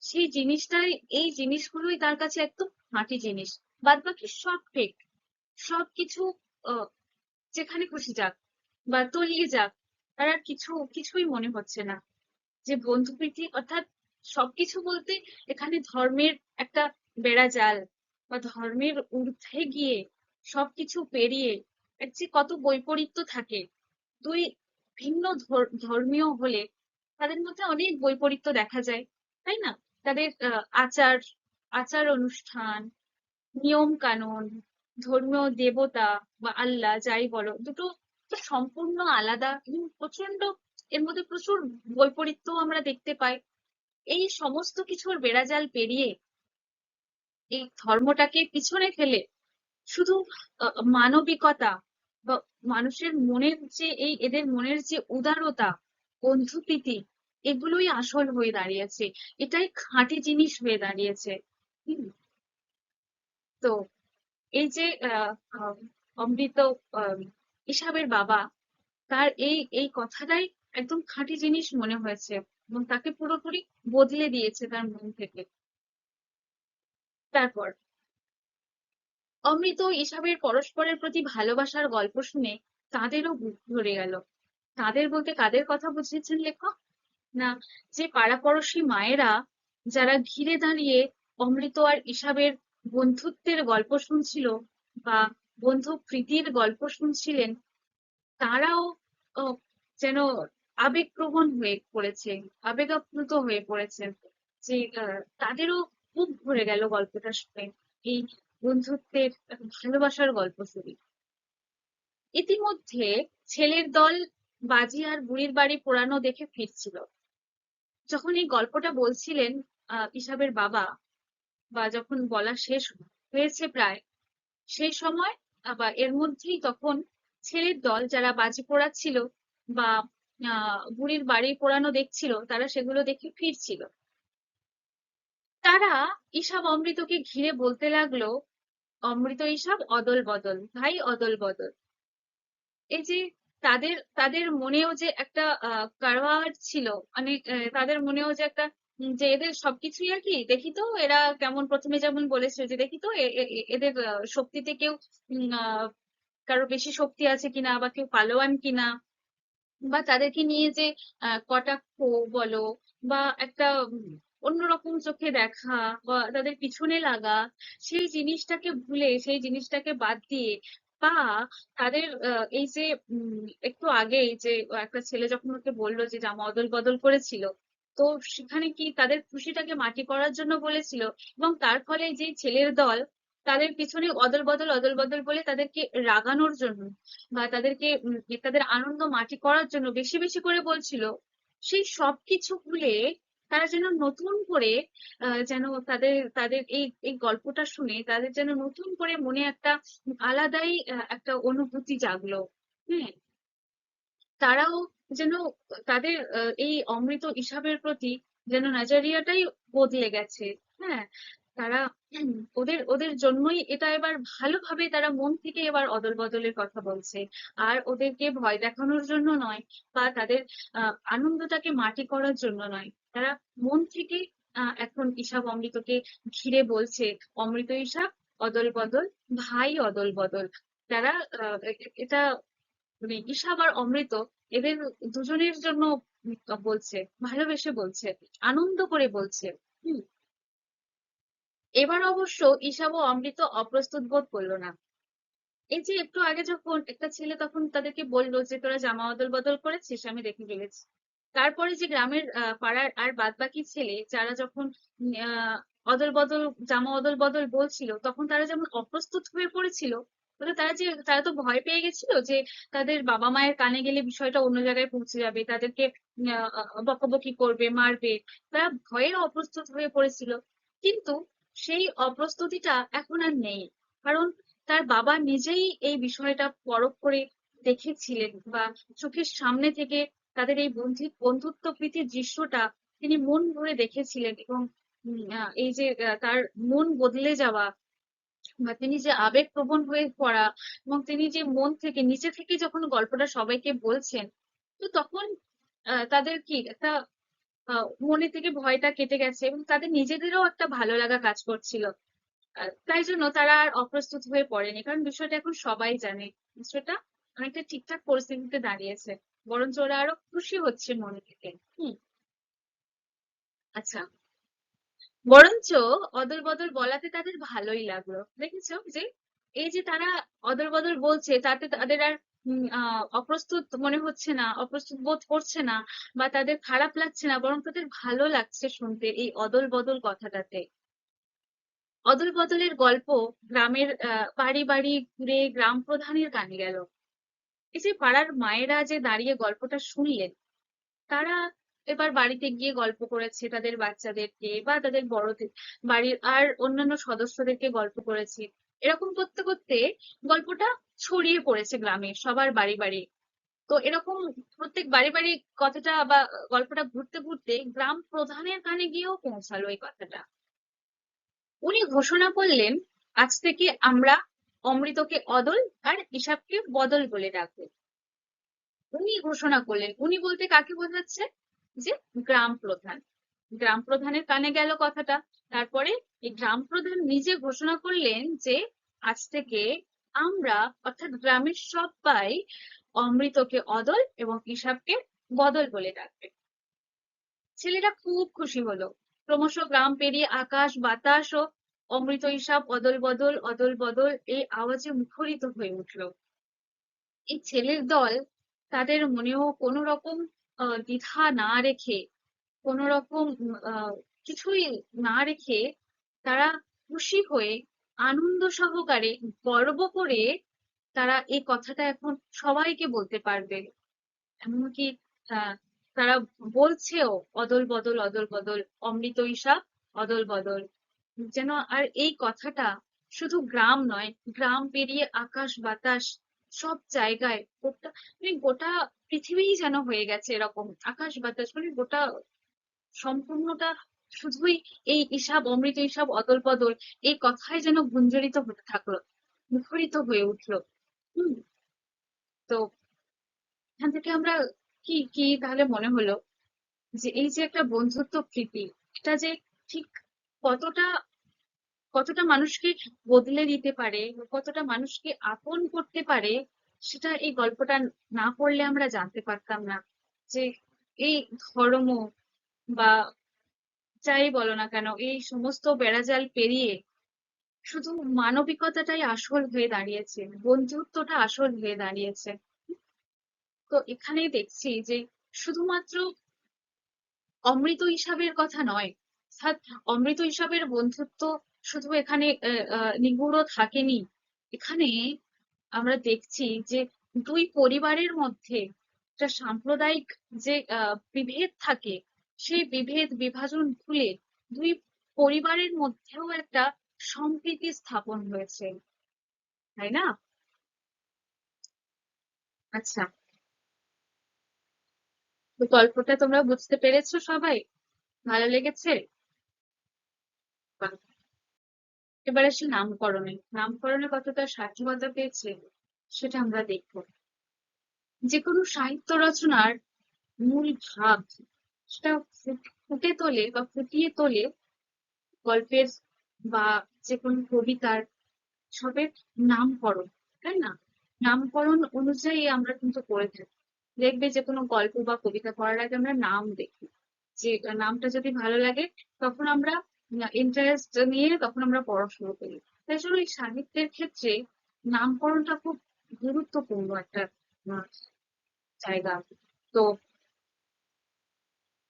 সেই জিনিসটাই, এই জিনিসগুলোই তার কাছে একদম খাঁটি জিনিস। বাদ বাকি সব ফেক, সবকিছু যেখানে খুশি যাক বা তলিয়ে যাক, তার আর কিছুই মনে হচ্ছে না। যে বন্ধুপ্রীতি অর্থাৎ সবকিছু বলতে এখানে ধর্মের একটা বেড়াজাল বা ধর্মের ঊর্ধ্বে গিয়ে সবকিছু পেরিয়ে এর যে কত বৈপরীত্য থাকে। দুই ভিন্ন ধর্মীয় হলে তাদের মধ্যে অনেক বৈপরীত্য দেখা যায়, তাই না? তাদের আচার আচার অনুষ্ঠান, নিয়ম কানুন, ধর্মীয় দেবতা বা আল্লাহ যাই বলো, দুটো তো সম্পূর্ণ আলাদা এবং প্রচন্ড এর মধ্যে প্রচুর বৈপরীত্য আমরা দেখতে পাই। এই সমস্ত কিছুর বেড়াজাল পেরিয়ে এই ধর্মটাকে পিছনে ফেলে শুধু মানবিকতা বা মানুষের মনের যে এই এদের মনের যে উদারতা, বন্ধুপ্রীতি, এগুলোই আসল হয়ে দাঁড়িয়েছে, এটাই খাঁটি জিনিস হয়ে দাঁড়িয়েছে। হুম, তো এই যে আহ, অমৃত আহ, ইসাবের বাবা, তার এই এই কথাটাই একদম খাঁটি জিনিস মনে হয়েছে এবং তাকে পুরোপুরি বদলে দিয়েছে তার মন থেকে। তারপর অমৃত ও ইসাবের পরস্পরের প্রতি ভালোবাসার গল্প শুনে তাদেরও বুক ধরে গেল। তাদের বলতে কাদের কথা বুঝিয়েছেন লেখক? না, যে পাড়াপড়শি মায়েরা যারা ঘিরে দাঁড়িয়ে অমৃত আর ইসাবের বন্ধুত্বের গল্প শুনছিল বা বন্ধু প্রীতির গল্প শুনছিলেন, তারাও আহ, যেন আবেগপ্রবণ হয়ে পড়েছে, আবেগাপ্লুত হয়ে পড়েছেন। যে তাদেরও খুব ভরে গেল গল্পটা শুনে, এই বন্ধুত্বের ভালোবাসার গল্প শুনে। ইতিমধ্যে ছেলের দল বাজি আর বুড়ির বাড়ি পোড়ানো দেখে ফিরছিল। যখন এই গল্পটা বলছিলেন ইসাবের বাবা, বা যখন বলা শেষ হয়েছে প্রায়, সেই সময় বা এর মধ্যেই তখন ছেলের দল যারা বাজি পোড়াচ্ছিল বা বুড়ির বাড়ি পোড়ানো দেখছিল, তারা সেগুলো দেখে ফিরছিল। তারা ঈশাব অমৃতকে ঘিরে বলতে লাগলো, অমৃত ঈশাব অদল বদল ভাই, অদল বদল। এই যে তাদের তাদের মনেও যে একটা কারওয়ার ছিল, মানে তাদের মনেও যে একটা যে এদের সবকিছুই আর কি, দেখি তো এরা কেমন, প্রথমে যেমন বলেছিল যে দেখি তো এদের শক্তিতে কেউ কারো বেশি শক্তি আছে কিনা বা কেউ পালোয়ান কিনা, বা তাদেরকে নিয়ে যে কটাক্ষ বলো বা একটা অন্যরকম চোখে দেখা বা তাদের পিছনে লাগা, সেই জিনিসটাকে ভুলে, সেই জিনিসটাকে বাদ দিয়ে, বা তাদের এই যে একটু আগেই যে একটা ছেলে যখন ওকে বললো যে জামা অদল বদল করেছিল, তো সেখানে কি তাদের খুশিটাকে মাটি করার জন্য বলেছিল, এবং তার ফলে যে ছেলের দল তাদের পিছনে অদল বদল বলে তাদেরকে রাগানোর জন্য বা তাদেরকে তাদের আনন্দ মাটি করার জন্য বেশি বেশি করে বলছিল, সেই সবকিছু ভুলে তারা যেন নতুন করে যেন তাদের তাদের এই এই গল্পটা শুনে তাদের যেন নতুন করে মনে একটা আলাদাই একটা অনুভূতি জাগলো। হ্যাঁ, তারাও যেন তাদের এই অমৃত ইসাবের প্রতি যেন নাজারিয়াটাই বদলে গেছে। হ্যাঁ, তারা ওদের ওদের জন্যই এটা এবার ভালোভাবে তারা মন থেকে এবার অদল বদলের কথা বলছে। আর ওদেরকে ভয় দেখানোর জন্য নয়, বা তাদের আনন্দটাকে মাটি করার জন্য নয়, তারা মন থেকে এখন ঈশাব অমৃতকে ঘিরে বলছে, অমৃত ঈশাব অদল বদল, ভাই অদল বদল। তারা এটা মানে ঈশাব আর অমৃত এদের দুজনের জন্য বলছে, ভালোবেসে বলছে, আনন্দ করে বলছে। হুম। এবার অবশ্য ঈশাব ও অমৃত অপ্রস্তুত বোধ করলো না। এই যে একটু আগে যখন একটা ছেলে তখন তাদেরকে বললো যে তোরা জামা অদল বদল করেছিস, আমি দেখে ফেলেছি। তারপরে যে গ্রামের পাড়ার আর বাদ বাকি ছেলে যারা যখন অদল বদল জামা অদল বদল বলছিল, তখন তারা যেমন অপ্রস্তুত হয়ে পড়েছিল, বলে তারা তো ভয় পেয়ে গেছিল যে তাদের বাবা মায়ের কানে গেলে বিষয়টা অন্য জায়গায় পৌঁছে যাবে, তাদেরকে বকাবকি করবে, মারবে। তারা ভয়ে অপ্রস্তুত হয়ে পড়েছিল। কিন্তু সেই অপ্রস্তুতিটা এখন আর নেই, কারণ তার বাবা নিজেই এই বিষয়টা পরখ করে দেখেছিলেন, বা চোখের সামনে থেকে তাদের এই বন্ধুত্ব প্রীতির দৃশ্যটা তিনি মন ভরে দেখেছিলেন। এবং এই যে তার মন বদলে যাওয়া, বা তিনি যে আবেগপ্রবণ হয়ে পড়া, এবং তিনি যে মন থেকে নিচে থেকে যখন গল্পটা সবাইকে বলছেন, তো তখন তাদের কি একটা মনে থেকে ভয়টা কেটে গেছে, এবং তাদের নিজেদেরও একটা ভালো লাগা কাজ করছিল। তাই জন্য তারা আর অপ্রস্তুত হয়ে পড়েনি, কারণ বিষয়টা এখন সবাই জানে। বিষয়টা অনেকটা ঠিকঠাক পরিস্থিতিতে দাঁড়িয়েছে, বরঞ্চ ওরা আরো খুশি হচ্ছে মন থেকে। হুম। আচ্ছা, বরঞ্চ অদল বদল বলাতে তাদের ভালোই লাগলো, দেখেছো যে এই যে তারা অদল বদল বলছে, তাতে তাদের আর অপ্রস্তুত মনে হচ্ছে না, অপ্রস্তুত বোধ করছে না, বা তাদের খারাপ লাগছে না, বরং তাদের ভালো লাগছে শুনতে এই অদল বদল কথাটাতে। অদল বদলের গল্প গ্রামের বাড়ি বাড়ি ঘুরে গ্রাম প্রধানের কানে গেল। এই যে পাড়ার মায়েরা যে দাঁড়িয়ে গল্পটা শুনলেন, তারা এবার বাড়িতে গিয়ে গল্প করেছে তাদের বাচ্চাদেরকে, বা তাদের বড়দের, বাড়ির আর অন্যান্য সদস্যদেরকে গল্প করেছে। এরকম করতে করতে গল্পটা ছড়িয়ে পড়েছে গ্রামের সবার বাড়ি বাড়ি। তো এরকম প্রত্যেক বাড়ি বাড়ি কথাটা বা গল্পটা ঘুরতে ঘুরতে গ্রাম প্রধানের কানে গিয়েও পৌঁছালো এই কথাটা। উনি ঘোষণা করলেন, আজ থেকে আমরা অমৃতকে অদল আর ঈশাবকে বদল বলে ডাকবো। উনি ঘোষণা করলেন, উনি বলতে কাকে বোঝাচ্ছে, যে গ্রাম প্রধান। গ্রাম প্রধানের কানে গেল কথাটা। তারপরে এই গ্রাম প্রধান নিজে ঘোষণা করলেন যে আজ থেকে আমরা, অর্থাৎ গ্রামের সবাই, অমৃতকে অদল এবং ঈশাবকে বদল বলে ডাকবে। ছেলেরা খুব খুশি হলো। ক্রমশ গ্রাম পেরিয়ে আকাশ বাতাস ও অমৃত ঈশাব অদল বদল অদল বদল এই আওয়াজে মুখরিত হয়ে উঠলো। এই ছেলের দল তাদের মনেও কোনো রকম দ্বিধা না রেখে, কোনো রকম কিছুই না রেখে, তারা খুশি হয়ে আনন্দ সহকারে গর্ব করে তারা এই কথাটা এখন সবাইকে বলতে পারবে। এমনকি আহ তারা বলছেও, অদল বদল অদল বদল, অমৃত ঈশা অদল বদল। যেন আর এই কথাটা শুধু গ্রাম নয়, গ্রাম পেরিয়ে আকাশ বাতাস সব জায়গায় গোটা, মানে গোটা পৃথিবীই যেন হয়ে গেছে এরকম। আকাশ বাতাস মানে গোটা সম্পূর্ণটা শুধুই এই ঈশাব অমৃত ঈশাব অদল বদল এই কথাই যেন গুঞ্জরিত হতে থাকলো, মুখরিত হয়ে উঠলো। হম। তো এখান থেকে আমরা কি কি তাহলে মনে হলো যে এই যে একটা বন্ধুত্ব প্রীতি, এটা যে ঠিক কতটা কতটা মানুষকে বদলে দিতে পারে, কতটা মানুষকে আপন করতে পারে, সেটা এই গল্পটা না পড়লে আমরা জানতে পারতাম না। যে এই ধর্ম বা যাই বলো না কেন, এই সমস্ত বেড়াজাল পেরিয়ে শুধু মানবিকতাটাই আসল হয়ে দাঁড়িয়েছে, বন্ধুত্বটা আসল হয়ে দাঁড়িয়েছে। তো এখানেই দেখছি যে শুধুমাত্র অমৃত হিসাবের কথা নয়, অর্থাৎ অমৃত হিসাবের বন্ধুত্ব শুধু এখানে নিগুড় থাকেনি। এখানে আমরা দেখছি যে দুই পরিবারের মধ্যে একটা সাম্প্রদায়িক যে বিভেদ থাকে, সেই বিভেদ বিভাজন ভুলে দুই পরিবারের মধ্যেও একটা সম্প্রীতি স্থাপন হয়েছে, তাই না? আচ্ছা, তো গল্পটা তোমরা বুঝতে পেরেছো সবাই? ভালো লেগেছে? বাহ। এবার আসি নামকরণে। নামকরণে কতটা সার্থকতা পেয়েছে সেটা আমরা দেখবো। যে কোনো সাহিত্য রচনার মূল ভাব সেটা ফুটে তোলে বা ফুটিয়ে তোলে গল্পের বা যে কোনো কবিতার সবের নামকরণ, তাই না? নামকরণ অনুযায়ী আমরা কিন্তু করে থাকি। দেখবে যে কোনো গল্প বা কবিতা পড়ার আগে আমরা নাম দেখি, যে নামটা যদি ভালো লাগে তখন আমরা ইন্টারেস্ট নিয়ে তখন আমরা পড়া শুরু করি। তাই জন্য এই সাহিত্যের ক্ষেত্রে নামকরণটা খুব গুরুত্বপূর্ণ একটা আহ, জায়গা। তো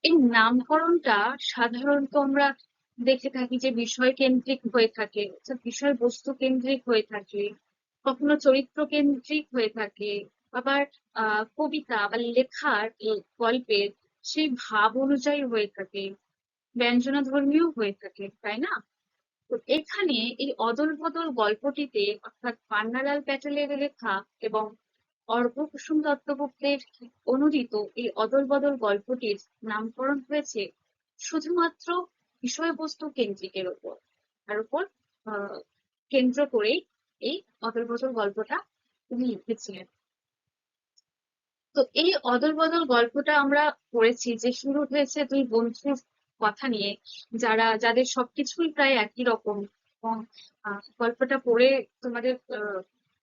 এই নামকরণটা সাধারণত আমরা দেখে থাকি যে বিষয় কেন্দ্রিক হয়ে থাকে, অর্থাৎ বিষয়বস্তু কেন্দ্রিক হয়ে থাকে, কখনো চরিত্র কেন্দ্রিক হয়ে থাকে, আবার কবিতা বা লেখার এই গল্পের সেই ভাব অনুযায়ী হয়ে থাকে, ব্যঞ্জনা ধর্মীয় হয়ে থাকে, তাই না? তো এখানে এই অদল বদল গল্পটিতে অর্থাৎ পান্নালাল প্যাটেলের লেখা এবং অর্ঘ্যকুসুম দত্তগুপ্তের অনূদিত এই অদল বদল গল্পটির নামকরণ হয়েছে শুধুমাত্র বিষয়বস্তু কেন্দ্রিকের উপর, তার উপর আহ কেন্দ্র করেই এই অদল বদল গল্পটা তিনি লিখেছিলেন। তো এই অদল বদল গল্পটা আমরা পড়েছি যে শুরু হয়েছে দুই বন্ধুর কথা নিয়ে, যাদের সবকিছুই প্রায় একই রকম। এবং গল্পটা পড়ে তোমাদের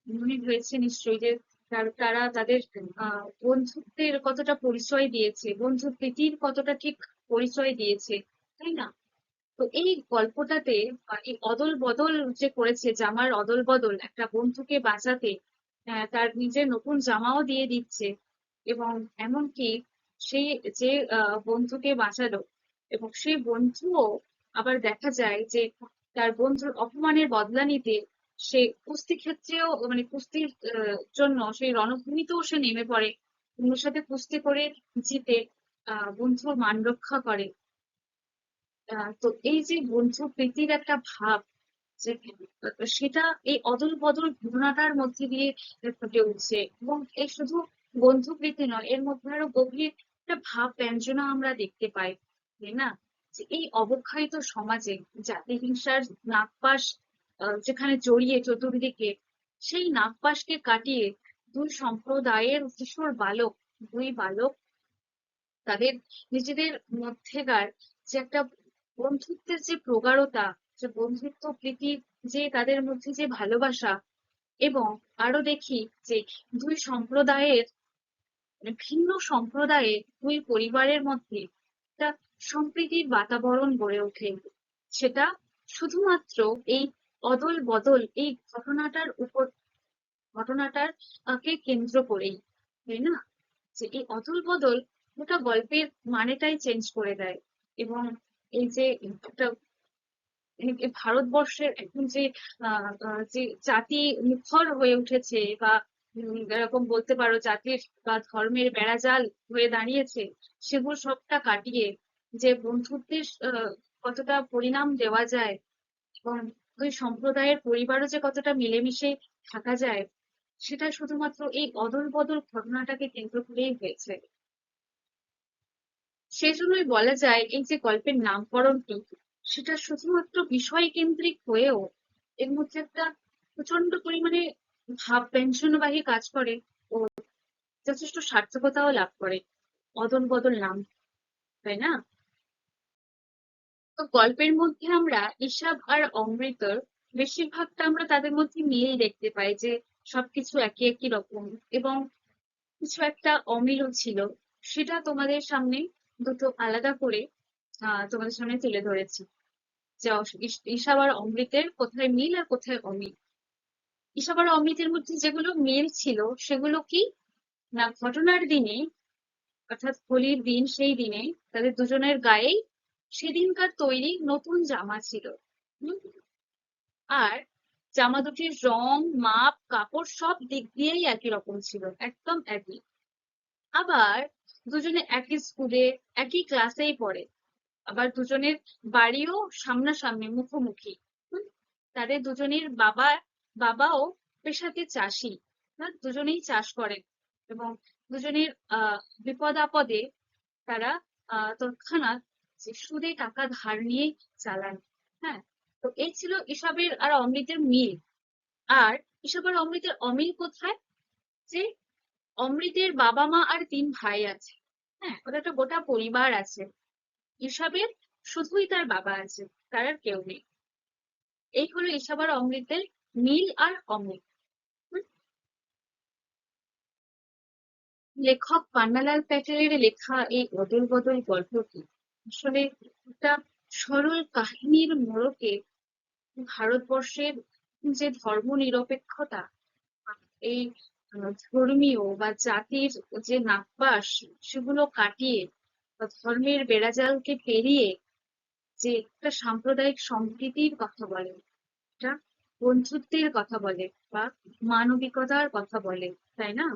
মনে হয়েছে নিশ্চয়ই যে তারা তাদের বন্ধুত্বের কতটা পরিচয় দিয়েছে, বন্ধু প্রীতির কতটা ঠিক পরিচয় দিয়েছে, তাই না? তো এই গল্পটাতে এই অদল বদল যে করেছে, জামার অদল বদল, একটা বন্ধুকে বাঁচাতে তার নিজের নতুন জামাও দিয়ে দিচ্ছে, এবং এমনকি সেই যে বন্ধুকে বাঁচালো এবং সেই বন্ধুও আবার দেখা যায় যে তার বন্ধুর অপমানের বদলা নিতে সে কুস্তি ক্ষেত্রেও মানে কুস্তির জন্য সেই রণভূমিতেও সে নেমে পড়ে, বন্ধুর সাথে কুস্তি করে জিতে বন্ধুর মান রক্ষা করে। তো এই যে বন্ধু প্রীতির একটা ভাব, যে সেটা এই অদল বদল ঘটনাটার মধ্যে দিয়ে ফুটে উঠছে, এবং এই শুধু বন্ধু প্রীতি নয়, এর মধ্যে আরো গভীর একটা ভাব ব্যঞ্জনা আমরা দেখতে পাই, তাই না? যে এই অবক্ষয়িত সমাজে জাতি হিংসার নাগপাশ যেখানে জড়িয়ে চতুর্দিকে, সেই নাগপাশকে কাটিয়ে দুই সম্প্রদায়ের কিশোর বালক, দুই বালক তাদের নিজেদের মধ্যেকার যে একটা বন্ধুত্বের যে প্রগাঢ়তা, যে বন্ধুত্ব প্রীতি, যে তাদের মধ্যে যে ভালোবাসা, এবং আরো দেখি যে দুই সম্প্রদায়ের মানে ভিন্ন সম্প্রদায়ের দুই পরিবারের মধ্যে একটা সম্প্রীতির বাতাবরণ গড়ে ওঠে, সেটা শুধুমাত্র এই অদল বদল এই ঘটনাটার কে কেন্দ্র করেই, তাই না? যে এই অদল বদল গোটা গল্পের মানেটাই চেঞ্জ করে দেয়। এবং এই যে একটা ভারতবর্ষের এখন যে যে জাতি মুখর হয়ে উঠেছে, বা এরকম বলতে পারো জাতির বা ধর্মের বেড়াজাল হয়ে দাঁড়িয়েছে, সেগুলো সবটা কাটিয়ে যে বন্ধুত্বের কতটা পরিণাম দেওয়া যায়, এবং দুই সম্প্রদায়ের পরিবারও যে কতটা মিলেমিশে থাকা যায়, সেটা শুধুমাত্র এই অদল বদল ঘটনাটাকে কেন্দ্র করেই হয়েছে। সেজন্যই বলা যায় এই যে গল্পের নামকরণটি, সেটা শুধুমাত্র বিষয় কেন্দ্রিক হয়েও এর মধ্যে একটা প্রচন্ড পরিমাণে ভাব ব্যঞ্জনবাহী কাজ করে ও যথেষ্ট সার্থকতাও লাভ করে অদল বদল নাম, তাই না? তো গল্পের মধ্যে আমরা ঈশাব আর অমৃতর বেশিরভাগটা আমরা তাদের মধ্যে মিল দেখতে পাই, যে সবকিছু একই একই রকম, এবং কিছু একটা অমিলও ছিল, সেটা তোমাদের সামনে দুটো আলাদা করে তোমাদের সামনে তুলে ধরেছি, যে ঈশাব আর অমৃতের কোথায় মিল আর কোথায় অমিল। ঈশাব আর অমৃতের মধ্যে যেগুলো মিল ছিল সেগুলো কি না, ঘটনার দিনে অর্থাৎ হোলির দিন, সেই দিনে তাদের দুজনের গায়েই সেদিনকার তৈরি নতুন জামা ছিল। হুম? আর জামা দুটির রং, মাপ, কাপড় সব দিক দিয়েই একই রকম ছিল, একদম একই। আবার দুজনে একই স্কুলে একই ক্লাসেই পড়ে, আবার দুজনের বাড়িও সামনাসামনি মুখোমুখি। হুম, তাদের দুজনের বাবাও পেশাতে চাষি, হ্যাঁ, দুজনেই চাষ করেন এবং দুজনের বিপদ আপদে তারা তৎক্ষণাৎ যে সুদে টাকা ধার নিয়ে চালান। হ্যাঁ, তো এই ছিল ঈশাবের আর অমৃতের মিল। আর ঈশাব আর অমৃতের অমিল কোথায়? যে অমৃতের বাবা মা আর 3 ভাই আছে। হ্যাঁ, ওদের একটা গোটা পরিবার আছে। ঈশাবের শুধুই তার বাবা আছে, তার আর কেউ নেই। এই হলো ঈশাব আর অমৃতের মিল আর অমিল। হুম, লেখক পান্নালাল প্যাটেলের লেখা এই অদল বদল গল্পটি আসলে একটা সরল কাহিনীর মোড়কে ভারতবর্ষের যে ধর্মনিরপেক্ষতা, এই ধর্মীয় বা জাতির যে নাগপাশ, সেগুলো কাটিয়ে বা ধর্মের বেড়াজালকে পেরিয়ে যে একটা সাম্প্রদায়িক সম্প্রীতির কথা বলে, একটা বন্ধুত্বের কথা বলে বা মানবিকতার কথা বলে, তাই না?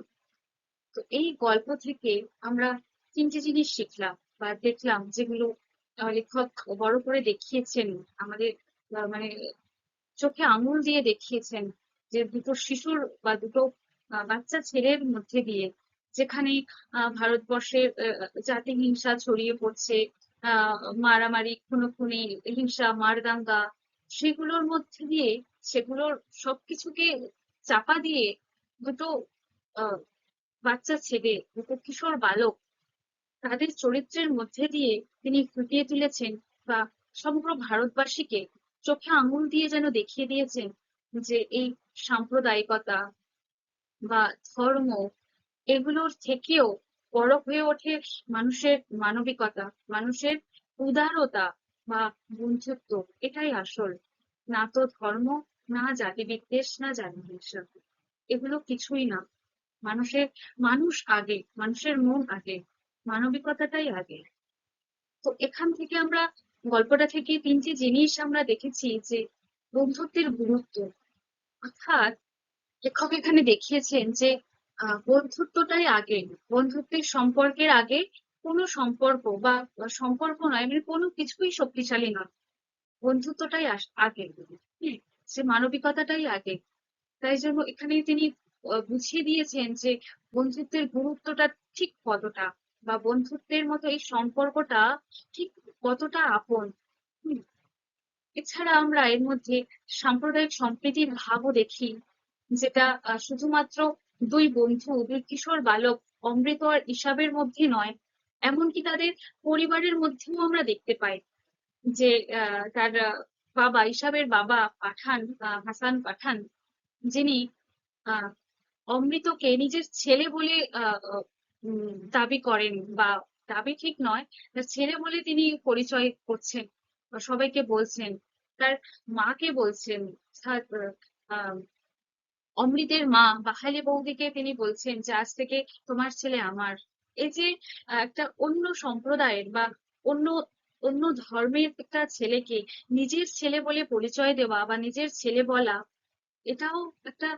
তো এই গল্প থেকে আমরা 3টে জিনিস শিখলাম বা দেখলাম, যেগুলো লেখক বড় করে দেখিয়েছেন আমাদের, মানে চোখে আঙুল দিয়ে দেখিয়েছেন, যে দুটো শিশুর বা দুটো বাচ্চা ছেলের মধ্যে দিয়ে যেখানে ভারতবর্ষের জাতি হিংসা ছড়িয়ে পড়ছে, আহ মারামারি, খুনোখুনি, হিংসা, মারদাঙ্গা, সেগুলোর মধ্যে দিয়ে, সেগুলোর সবকিছুকে চাপা দিয়ে দুটো আহ বাচ্চা ছেলে, দুটো কিশোর বালক, তাদের চরিত্রের মধ্যে দিয়ে তিনি ফুটিয়ে তুলেছেন বা সমগ্র ভারতবাসীকে চোখে আঙুল দিয়ে যেন দেখিয়ে দিয়েছেন যে এই সাম্প্রদায়িকতা বা ধর্ম, এগুলোর থেকেও বড় হয়ে ওঠে মানুষের মানবিকতা, মানুষের উদারতা বা বন্ধুত্ব। এটাই আসল, না তো ধর্ম, না জাতি বিদ্বেষ, না জাতি হিংসা, এগুলো কিছুই না। মানুষের, মানুষ আগে, মানুষের মন আগে, মানবিকতাটাই আগে। তো এখান থেকে আমরা, গল্পটা থেকে 3টে জিনিস আমরা দেখেছি, যে বন্ধুত্বের গুরুত্ব, অর্থাৎ লেখক এখানে দেখিয়েছেন যে বন্ধুত্বটাই আগে, বন্ধুত্বের সম্পর্কের আগে কোনো সম্পর্ক বা সম্পর্ক নয়, মানে কোনো কিছুই শক্তিশালী নয়, বন্ধুত্বটাই আগে। হ্যাঁ, সে মানবিকতাটাই আগে। তাই জন্য এখানে তিনি বুঝিয়ে দিয়েছেন যে বন্ধুত্বের গুরুত্বটা ঠিক কতটা, বা বন্ধুত্বের মতো এই সম্পর্কটা ঠিক কতটা আপন। হুম, এছাড়া আমরা এর মধ্যে সাম্প্রদায়িক সম্প্রীতির ভাবও দেখি, যেটা শুধুমাত্র দুই বন্ধু, দুই কিশোর বালক অমৃত আর ঈশাবের মধ্যে নয়, এমনকি তাদের পরিবারের মধ্যেও আমরা দেখতে পাই। যে তার বাবা, ঈশাবের বাবা পাঠান, হাসান পাঠান, যিনি আহ অমৃতকে নিজের ছেলে বলে দাবি করেন, বা দাবি ঠিক নয়, তার ছেলে বলে তিনি পরিচয় করছেন বা সবাইকে বলছেন, তার মাকে বলছেন, তার আহ, অমৃতের মা বাহালি বৌদিকে তিনি বলছেন যে আজ থেকে তোমার ছেলে আমার। এই যে একটা অন্য সম্প্রদায়ের বা অন্য অন্য ধর্মের একটা ছেলেকে নিজের ছেলে বলে পরিচয় দেওয়া বা নিজের ছেলে বলা, এটাও একটা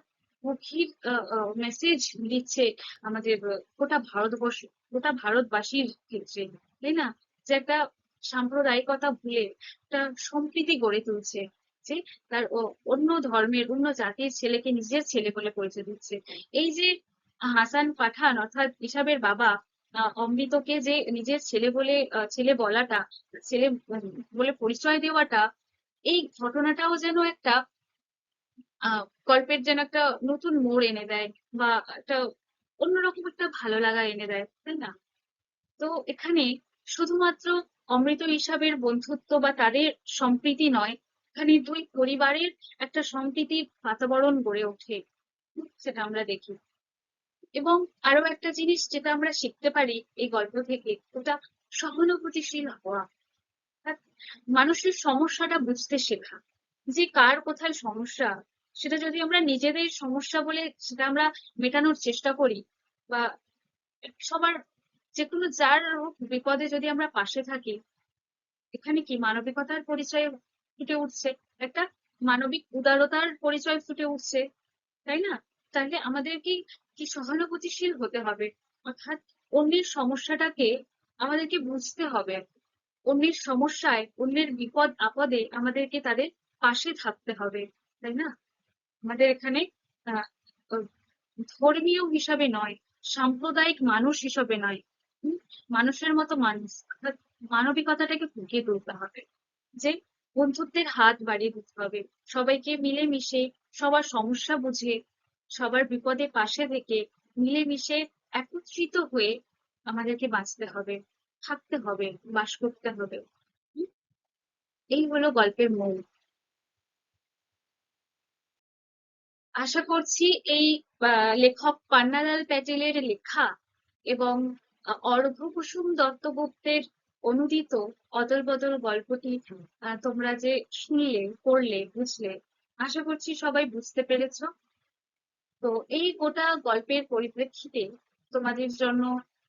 গভীর মেসেজ দিচ্ছে আমাদের গোটা ভারতবাসীর ক্ষেত্রে, তাই না? যে একটা সাম্প্রদায়িকতা ভুলে একটা সম্প্রীতি গড়ে তুলছে, যে তার অন্য ধর্মের, অন্য জাতির ছেলেকে নিজের ছেলে বলে পরিচয় দিচ্ছে। এই যে হাসান পাঠান অর্থাৎ ঈশাবের বাবা অমৃতকে যে নিজের ছেলে বলে, ছেলে বলাটা, ছেলে বলে পরিচয় দেওয়াটা, এই ঘটনাটাও যেন একটা গল্পের যেন একটা নতুন মোড় এনে দেয়, বা একটা অন্যরকম একটা ভালো লাগা এনে দেয়, তাই না? তো এখানে শুধুমাত্র অমৃত ঈশাবের বন্ধুত্ব বা তাদের সম্প্রীতি নয়, এখানে দুই পরিবারের একটা সম্প্রীতির বাতাবরণ গড়ে ওঠে, সেটা আমরা দেখি। এবং আরো একটা জিনিস যেটা আমরা শিখতে পারি এই গল্প থেকে, ওটা সহানুভূতিশীল হওয়া, অর্থাৎ মানুষের সমস্যাটা বুঝতে শেখা, যে কার কোথায় সমস্যা, সেটা যদি আমরা নিজেদের সমস্যা বলে সেটা আমরা মেটানোর চেষ্টা করি, বা সবার, যে কোনো যার হোক বিপদে যদি আমরা পাশে থাকি, এখানে কি মানবিকতার পরিচয় ফুটে উঠছে, একটা মানবিক উদারতার পরিচয় ফুটে উঠছে, তাই না? তাহলে আমাদের কি কি সহানুভূতিশীল হতে হবে, অর্থাৎ অন্যের সমস্যাটাকে আমাদেরকে বুঝতে হবে, অন্যের সমস্যায়, অন্যের বিপদ আপদে আমাদেরকে তাদের পাশে থাকতে হবে, তাই না? আমাদের এখানে আহ, আহ, ধর্মীয় হিসাবে নয়, সাম্প্রদায়িক মানুষ হিসাবে নয়, হুম, মানুষের মতো মানুষ, অর্থাৎ মানবিকতাটাকে ফুটিয়ে তুলতে হবে, যে বন্ধুত্বের হাত বাড়িয়ে দিতে হবে, সবাইকে মিলেমিশে, সবার সমস্যা বুঝে, সবার বিপদে পাশে থেকে মিলেমিশে একত্রিত হয়ে আমাদেরকে বাঁচতে হবে, থাকতে হবে, বাস করতে হবে। হুম, এই হলো গল্পের মূল। আশা করছি এই লেখক পান্নালাল প্যাটেলের লেখা এবং অর্ঘ্যকুসুম দত্তগুপ্তের অনুদিত অদল বদল গল্পটি তোমরা যে শুনলে, পড়লে, বুঝলে, আশা করছি সবাই বুঝতে পেরেছো। তো এই গোটা গল্পের পরিপ্রেক্ষিতে তোমাদের জন্য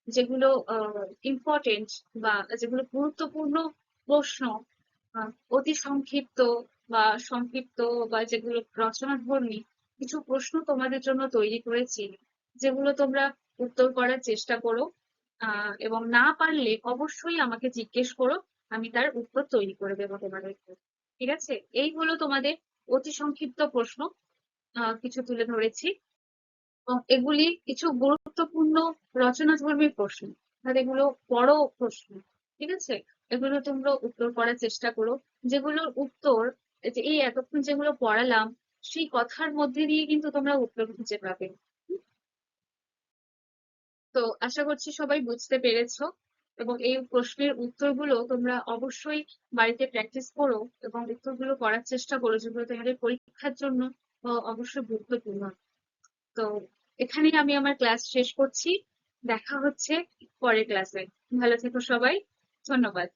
যেগুলো ইম্পর্টেন্ট বা যেগুলো গুরুত্বপূর্ণ প্রশ্ন, অতি সংক্ষিপ্ত বা সংক্ষিপ্ত বা যেগুলো রচনাধর্মী কিছু প্রশ্ন তোমাদের জন্য তৈরি করেছি, যেগুলো তোমরা উত্তর করার চেষ্টা করো, এবং না পারলে অবশ্যই আমাকে জিজ্ঞেস করো, আমি তার উত্তর তৈরি করে দেবো তোমাদেরকে। ঠিক আছে? এই হলো তোমাদের অতি সংক্ষিপ্ত প্রশ্ন, কিছু তুলে ধরেছি, এবং এগুলি কিছু গুরুত্বপূর্ণ রচনাধর্মী প্রশ্ন, অর্থাৎ এগুলো বড় প্রশ্ন। ঠিক আছে? এগুলো তোমরা উত্তর করার চেষ্টা করো, যেগুলোর উত্তর এই যে এই এতক্ষণ যেগুলো পড়ালাম সেই কথার মধ্যে দিয়ে কিন্তু তোমরা উত্তর খুঁজে পাবে। তো আশা করছি সবাই বুঝতে পেরেছো, এবং এই প্রশ্নের উত্তরগুলো তোমরা অবশ্যই বাড়িতে প্র্যাকটিস করো এবং উত্তরগুলো করার চেষ্টা করো, যেগুলো তোমাদের পরীক্ষার জন্য অবশ্যই গুরুত্বপূর্ণ। তো এখানেই আমি আমার ক্লাস শেষ করছি, দেখা হচ্ছে পরের ক্লাসে। ভালো থেকো সবাই, ধন্যবাদ।